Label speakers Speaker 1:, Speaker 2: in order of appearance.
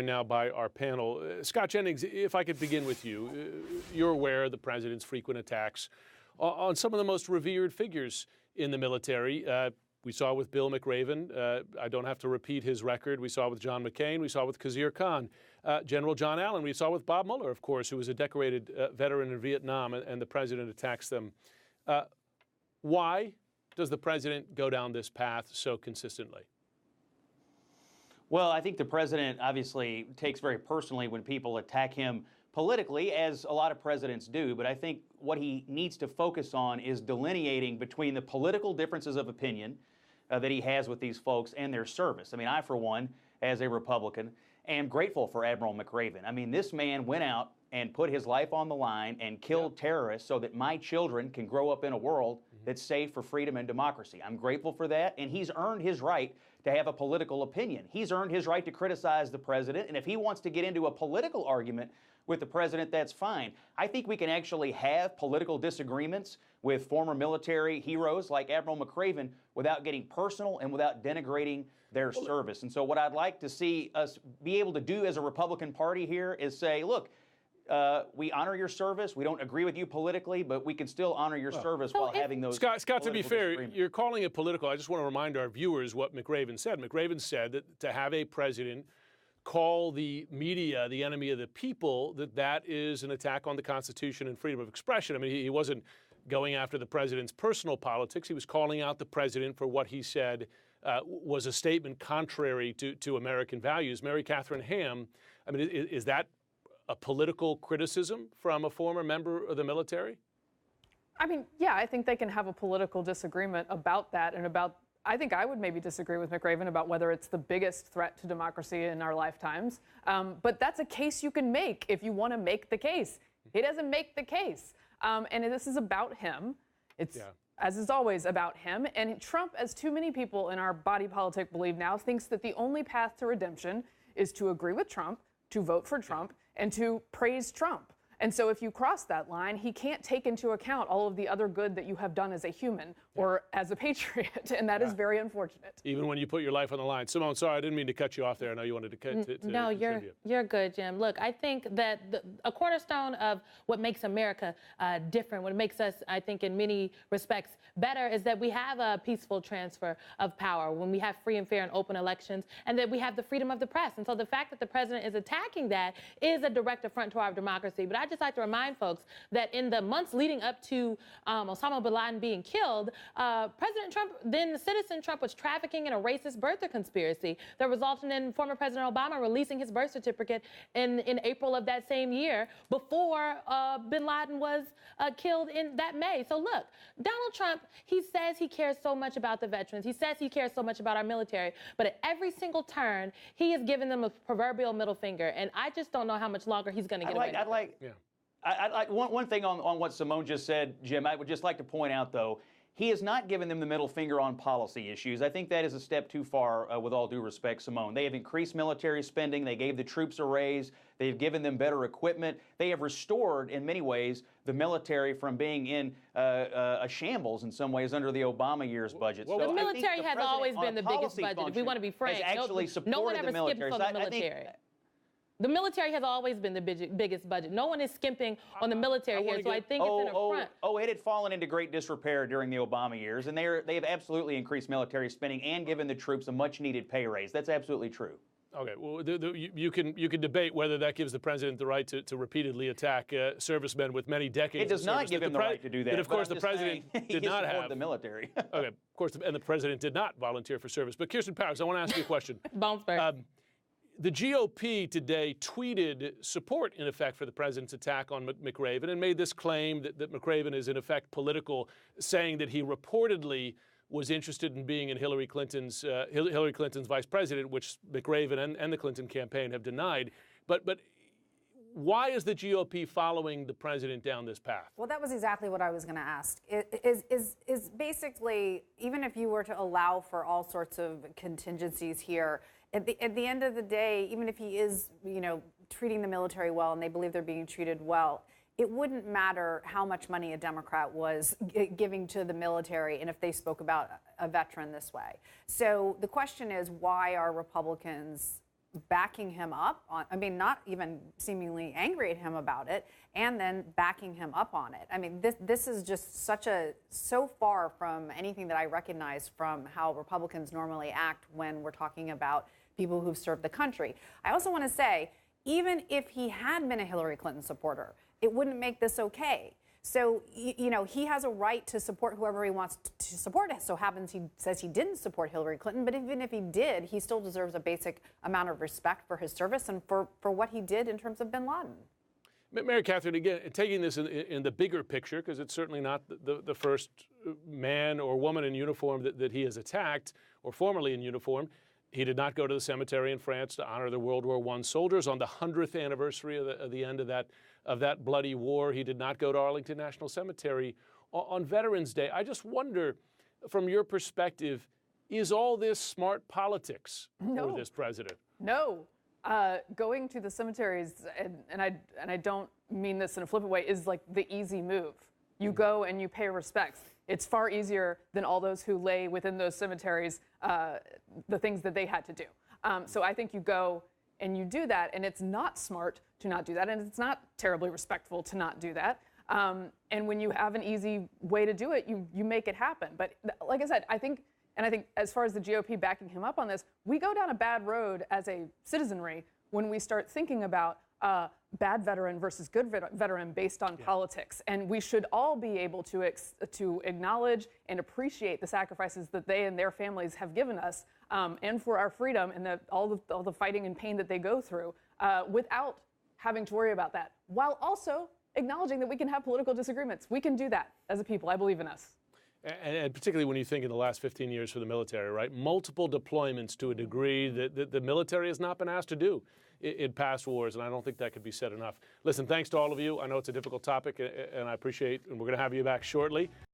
Speaker 1: Now by our panel. Scott Jennings, if I could begin with you. You're aware of the president's frequent attacks on some of the most revered figures in the military. We saw with Bill McRaven. I don't have to repeat his record. We saw with John McCain. We saw with Khizr Khan. General John Allen. We saw with Bob Mueller, of course, who was a decorated veteran in Vietnam, and the president attacks them. Why does the president go down this path so consistently?
Speaker 2: Well, I think the president obviously takes very personally when people attack him politically, as a lot of presidents do. But I think what he needs to focus on is delineating between the political differences of opinion that he has with these folks and their service. I mean, I, for one, as a Republican, am grateful for Admiral McRaven. I mean, this man went out and put his life on the line and killed terrorists so that my children can grow up in a world that's safe for freedom and democracy. I'm grateful for that, and he's earned his right to have a political opinion. He's earned his right to criticize the president, and if he wants to get into a political argument with the president, that's fine. I think we can actually have political disagreements with former military heroes like Admiral McRaven without getting personal and without denigrating their service. And so what I'd like to see us be able to do as a Republican Party here is say, look, we honor your service. We don't agree with you politically, but we can still honor your service while having those. Scott,
Speaker 1: to be fair, you're calling it political. I just want to remind our viewers what McRaven said. McRaven said that to have a president call the media the enemy of the people, that is an attack on the Constitution and freedom of expression. I mean, he wasn't going after the president's personal politics. He was calling out the president for what he said was a statement contrary to American values. Mary Catherine Ham, I mean, is that a political criticism from a former member of the military?
Speaker 3: I mean, yeah, I think they can have a political disagreement about that and about, I think I would maybe disagree with McRaven about whether it's the biggest threat to democracy in our lifetimes. But that's a case you can make if you want to make the case. He doesn't make the case. And this is about him. It's, as is always, about him. And Trump, as too many people in our body politic believe now, thinks that the only path to redemption is to agree with Trump, to vote for Trump, and to praise Trump. And so if you cross that line, he can't take into account all of the other good that you have done as a human or as a patriot, and that is very unfortunate.
Speaker 1: Even when you put your life on the line. Simone, sorry, I didn't mean to cut you off there. I know you wanted to
Speaker 4: No, you're good, Jim. Look, I think that a cornerstone of what makes America different, what makes us, I think, in many respects better, is that we have a peaceful transfer of power, when we have free and fair and open elections, and that we have the freedom of the press. And so the fact that the president is attacking that is a direct affront to our democracy. But I just like to remind folks that in the months leading up to Osama bin Laden being killed, President Trump, then citizen Trump, was trafficking in a racist birther conspiracy that resulted in former President Obama releasing his birth certificate in April of that same year before bin Laden was killed in that May. So look, Donald Trump, he says he cares so much about the veterans. He says he cares so much about our military. But at every single turn, he has given them a proverbial middle finger. And I just don't know how much longer he's going to get away with it.
Speaker 2: I'd like one thing on what Simone just said, Jim. I would just like to point out, though, he has not given them the middle finger on policy issues. I think that is a step too far, with all due respect, Simone. They have increased military spending. They gave the troops a raise. They've given them better equipment. They have restored, in many ways, the military from being in a shambles in some ways under the Obama year's budget.
Speaker 4: Well, so the military has always been the biggest budget, if we want to be frank. No one ever skips on the military. The military has always been the biggest budget. No one is skimping on the military here, so I think it's an affront.
Speaker 2: It had fallen into great disrepair during the Obama years, and they have absolutely increased military spending and given the troops a much-needed pay raise. That's absolutely true.
Speaker 1: Okay, well, you can debate whether that gives the president the right to repeatedly attack servicemen with many decades.
Speaker 2: It does not give him the right to do that.
Speaker 1: And of course, the president did not have
Speaker 2: the military.
Speaker 1: Okay, of course, and the president did not volunteer for service. But Kirsten Powers, I want to ask you a question. The GOP today tweeted support, in effect, for the president's attack on McRaven and made this claim that McRaven is, in effect, political, saying that he reportedly was interested in being in Hillary Clinton's vice president, which McRaven and the Clinton campaign have denied. But why is the GOP following the president down this path?
Speaker 5: Well, that was exactly what I was going to ask. Is basically, even if you were to allow for all sorts of contingencies here, at the end of the day, even if he is, treating the military well and they believe they're being treated well, it wouldn't matter how much money a Democrat was giving to the military and if they spoke about a veteran this way. So the question is, why are Republicans backing him up on, I mean, not even seemingly angry at him about it, and then backing him up on it. I mean, this is just so far from anything that I recognize from how Republicans normally act when we're talking about people who've served the country. I also want to say, even if he had been a Hillary Clinton supporter, it wouldn't make this okay. So, you know, he has a right to support whoever he wants to support. It so happens he says he didn't support Hillary Clinton, but even if he did, he still deserves a basic amount of respect for his service and for what he did in terms of bin Laden.
Speaker 1: Mary Catherine, again, taking this in the bigger picture, because it's certainly not the first man or woman in uniform that he has attacked, or formerly in uniform. He did not go to the cemetery in France to honor the World War I soldiers on the 100th anniversary of the end of that bloody war. He did not go to Arlington National Cemetery on Veterans Day. I just wonder, from your perspective, is all this smart politics for this president?
Speaker 3: No. Going to the cemeteries, and I don't mean this in a flippant way, is like the easy move. You go and you pay respects. It's far easier than all those who lay within those cemeteries, the things that they had to do. So I think you go and you do that, and it's not smart to not do that, and it's not terribly respectful to not do that. And when you have an easy way to do it, you make it happen. But like I said, I think as far as the GOP backing him up on this, we go down a bad road as a citizenry when we start thinking about bad veteran versus good veteran based on politics. And we should all be able to acknowledge and appreciate the sacrifices that they and their families have given us, and for our freedom and all the fighting and pain that they go through, without having to worry about that, while also acknowledging that we can have political disagreements. We can do that as a people. I believe in us.
Speaker 1: And particularly when you think in the last 15 years for the military, right? Multiple deployments to a degree that the military has not been asked to do in past wars, and I don't think that could be said enough. Listen, thanks to all of you. I know it's a difficult topic, and I appreciate, and we're going to have you back shortly.